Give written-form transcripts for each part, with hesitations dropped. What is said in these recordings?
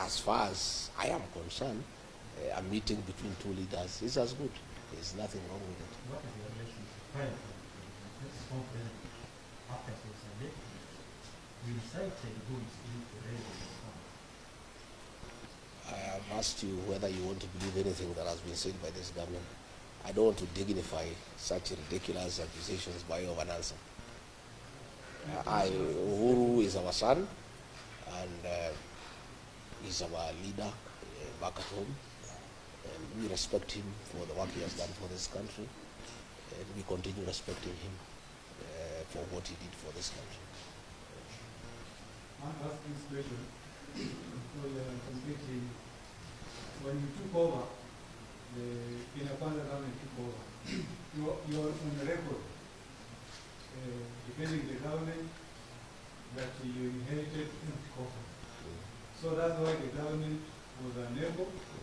as far as I am concerned, a meeting between two leaders is as good. There's nothing wrong with it. What is your relationship prior to this conference after yesterday? You cited who is going to raise the fund. I have asked you whether you want to believe anything that has been said by this government. I don't want to dignify such ridiculous accusations by way of an answer. Uhuru is our son, and he's our leader back at home. And we respect him for the work he has done for this country, and we continue respecting him for what he did for this country. I'm asking this question completely. When you took over, the Kenya-Kwanza government took over, you're on the record defending the government that you inherited empty coffers. So that's why the government was unable to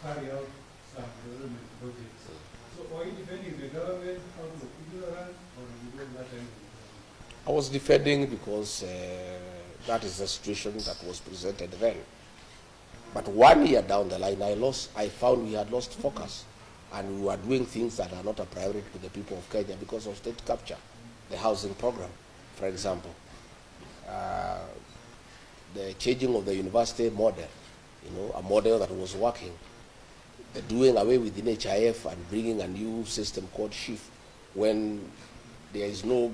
carry out some development projects. So are you defending the government out of ignorance, or because that time? I was defending because that is the situation that was presented then. But 1 year down the line, I found we had lost focus, and we were doing things that are not a priority to the people of Kenya because of state capture, the housing program, for example, the changing of the university model, a model that was working, the doing away with the NHIF and bringing a new system called SHIF, when there is no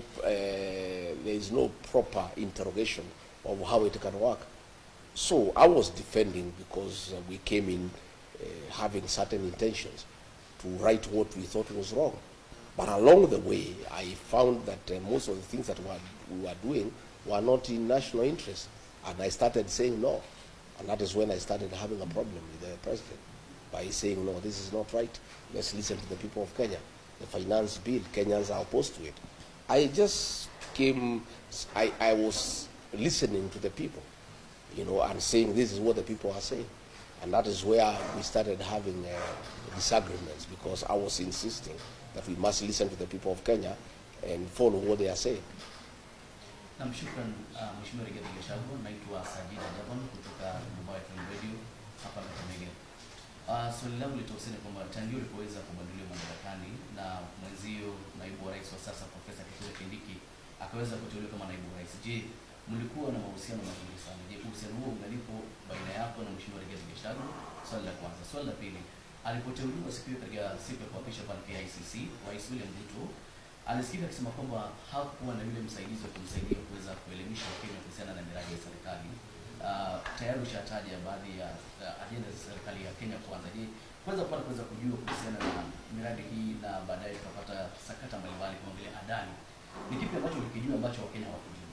proper interrogation of how it can work. So I was defending because we came in having certain intentions to right what we thought was wrong. But along the way, I found that most of the things that we were doing were not in national interest. And I started saying no. And that is when I started having a problem with the president by saying, no, this is not right. Let's listen to the people of Kenya. The finance bill, Kenyans are opposed to it. I just came, I was listening to the people, and saying this is what the people are saying. And that is where we started having disagreements, because I was insisting that we must listen to the people of Kenya and follow what they are saying. Namshukran Mheshimiwa Rigathi Gachagua, naitwa Sajida Jaban kutoka Mumbai Radio hapa Kakamega. Swali langu litahusiana kwamba tangu ulipoweza kubadilishwa madarakani na mwenzio naibu wa rais wa sasa Profesa Kithure Kindiki akaweza kuteuliwa kama naibu rais, je, mlikuwa na mahusiano mazuri sana? Je, uhusiano huo ungalipo baina yako na Mheshimiwa Rigathi Gachagua? Swali la kwanza. Swali la pili, alipoteuliwa siku hiyo katika siku ya kuapisha pale ICC, Rais William Ruto alisikika akisema kwamba hakuwa na yule msaidizi wa kumsaidia kuweza kuelimisha Wakenya kuhusiana na miradi ya serikali. Tayari ushataja baadhi ya ajenda za serikali ya Kenya Kwanza. Je, kuweza kujua kuhusiana na miradi hii na baadaye tukapata sakata mbalimbali kama vile Adani, ni kipi ambacho ulikijua ambacho Wakenya hawakujua?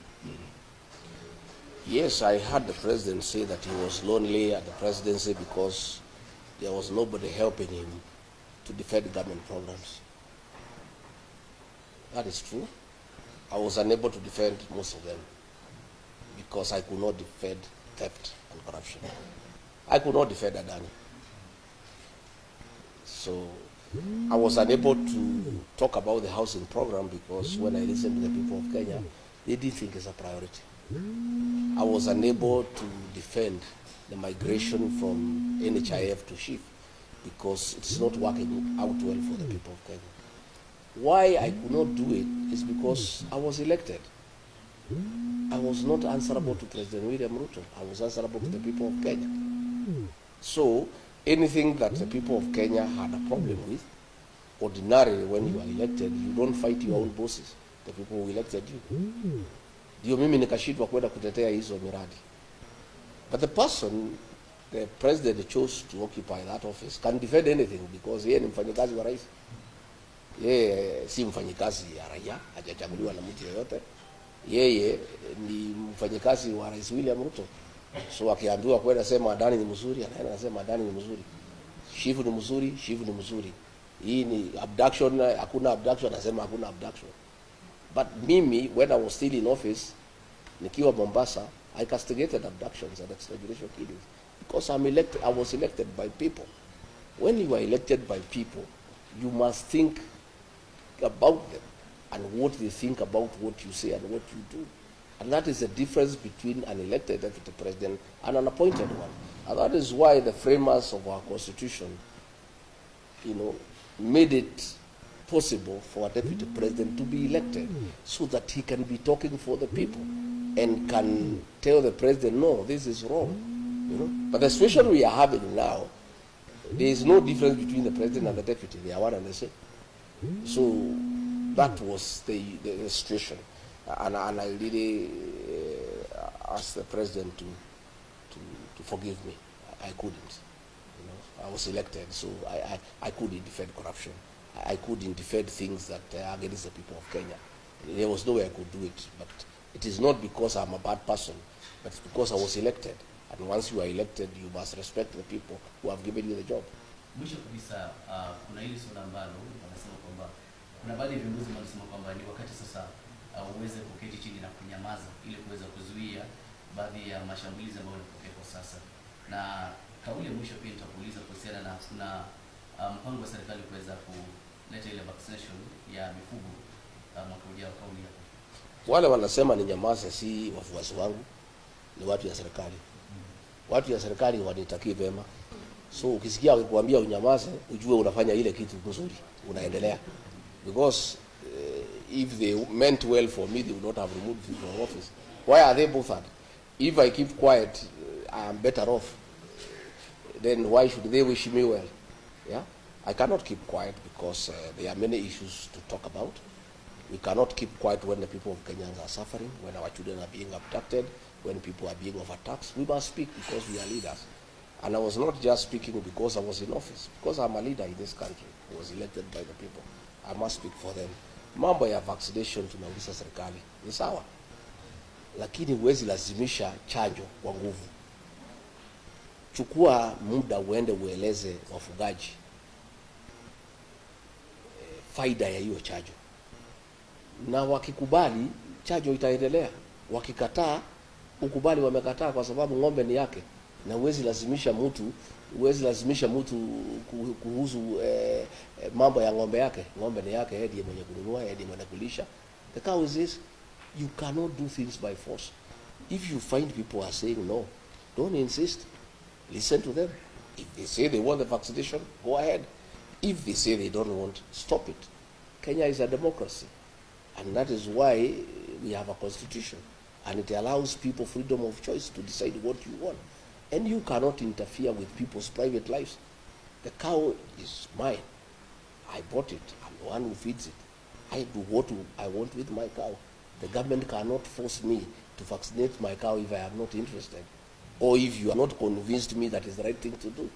Yes, I heard the president say that he was lonely at the presidency because there was nobody helping him to defend government programs. That is true. I was unable to defend most of them because I could not defend theft and corruption. I could not defend Adani. So I was unable to talk about the housing program because when I listened to the people of Kenya, they didn't think it's a priority. I was unable to defend the migration from NHIF to SHIF because it's not working out well for the people of Kenya. Why I could not do it is because I was elected. I was not answerable to President William Ruto. I was answerable to the people of Kenya. So anything that the people of Kenya had a problem with, ordinarily when you are elected, you don't fight your own bosses, the people who elected you. Ndio mimi nikashindwa kwenda kutetea hizo miradi. But the person, the president chose to occupy that office can defend anything because yeye ni mfanyikazi wa rais. Yeye si mfanyikazi ya raia, hajachaguliwa na mtu yeyote. Yeye ni mfanyikazi wa Rais William Ruto. So akiambiwa kwenda sema Adani ni mzuri, anaenda anasema Adani ni mzuri. Shifu ni mzuri, Shifu ni mzuri. Hii ni abduction, hakuna abduction, anasema hakuna abduction. But mimi, when I was still in office, nikiwa Mombasa, I castigated abductions and extrajudicial killings because I was elected by people. When you are elected by people, you must think about them and what they think about what you say and what you do. And And that is the difference between an elected deputy president and an appointed one. And that is why the framers of our constitution, made it possible for a deputy president to be elected so that he can be talking for the people and can tell the president, no, this is wrong. But the situation we are having now, there is no difference between the president and the deputy. They are one and the same. So that was the situation. And I really asked the president to forgive me. I couldn't. I was elected, so I couldn't defend corruption. I couldn't defend things that are against the people of Kenya. There was no way I could do it. But it is not because I'm a bad person, but it's because I was elected. And once you are elected, you must respect the people who have given you the job. Mwisho kabisa, kuna hili swala ambalo wanasema kwamba kuna baadhi ya viongozi wanasema kwamba ni wakati sasa uweze kuketi chini na kunyamaza ili kuweza kuzuia baadhi ya mashambulizi ambayo yanatokea kwa sasa. Na kauli ya mwisho pia nitakuuliza kuhusiana na kuna mpango wa serikali kuweza kuleta ile vaccination ya mifugo mwaka ujao. Kauli yako. Wale wanasema ni nyamaza si wafuasi wangu, ni watu ya serikali. Watu ya serikali wanitakie vema. So ukisikia wakikwambia unyamaze, ujue unafanya ile kitu nzuri, unaendelea. Because if they meant well for me, they would not have removed me from office. Why are they bothered? If I keep quiet, I am better off. Then why should they wish me well? Yeah, I cannot keep quiet because there are many issues to talk about. We cannot keep quiet when the people of Kenya are suffering, when our children are being abducted, when people are being overtaxed. We must speak because we are leaders. And I was not just speaking because I was in office, because I'm a leader in this country. I was elected by the people. I must speak for them. Mambo ya vaccination tunauliza serikali ni sawa, lakini huwezi lazimisha chanjo kwa nguvu. Chukua muda uende ueleze wafugaji faida ya hiyo chanjo, na wakikubali chanjo itaendelea. Wakikataa, ukubali wamekataa kwa sababu ng'ombe ni yake, na huwezi lazimisha mtu kuhusu mambo ya ng'ombe yake. Ng'ombe ni yake, yeye ndiye mwenye kununua, yeye ndiye mwenye kulisha. The cow is this. You cannot do things by force. If you find people are saying no, don't insist. Listen to them. If they say they want the vaccination, go ahead. If they say they don't want, stop it. Kenya is a democracy, and that is why we have a constitution, and it allows people freedom of choice to decide what you want. And you cannot interfere with people's private lives. The cow is mine. I bought it. I'm the one who feeds it. I do what I want with my cow. The government cannot force me to vaccinate my cow if I am not interested, or if you are not convinced me that is the right thing to do.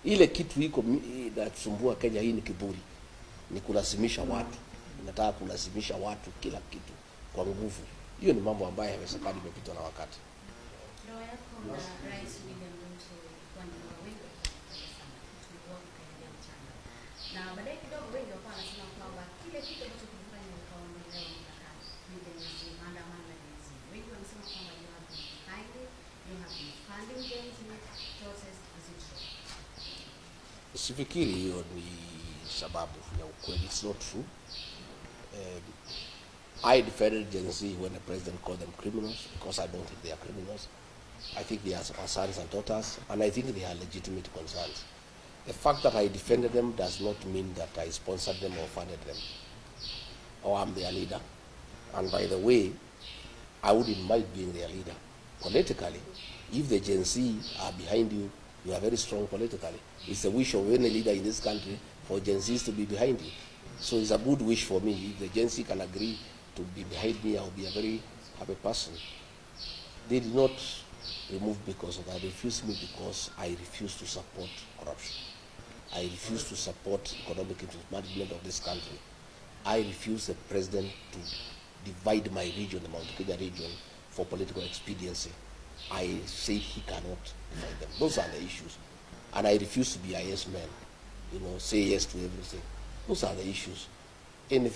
Ile kitu iko inasumbua Kenya hii ni kiburi. Ni kulazimisha watu. Nataka kulazimisha watu kila kitu kwa nguvu. Hiyo ni mambo ambayo yawezekana imepitwa na wakati. Rais William Ruto kwa ndio wengi sana tulikuwa tukiendelea mchana, na baadaye kidogo wengi wakawa wanasema kwamba kile kitu ambacho kilifanya ukaondolewa madarakani ni jenzi, maandamano ya jenzi. Wengi wanasema kwamba you have been hiding, you have been funding jenzi protest. Is it true? Sifikiri hiyo ni sababu ya ukweli. It's not true. I defended Gen Z when the president called them criminals because I don't think they are criminals. I think they are our sons and daughters, and I think they are legitimate concerns. The fact that I defended them does not mean that I sponsored them or funded them, or I'm their leader. And by the way, I wouldn't mind being their leader. Politically, if the Gen Z are behind you, you are very strong politically. It's the wish of any leader in this country for Gen Zs to be behind you. So it's a good wish for me. If the Gen Z can agree to be behind me, I'll be a very happy person. They did not remove because of that. They refused me because I refuse to support corruption. I refuse to support economic management of this country. I refuse the president to divide my region, the Mount Kenya region, for political expediency. I say he cannot divide them. Those are the issues. And I refuse to be a yes man. Say yes to everything. Those are the issues. Anything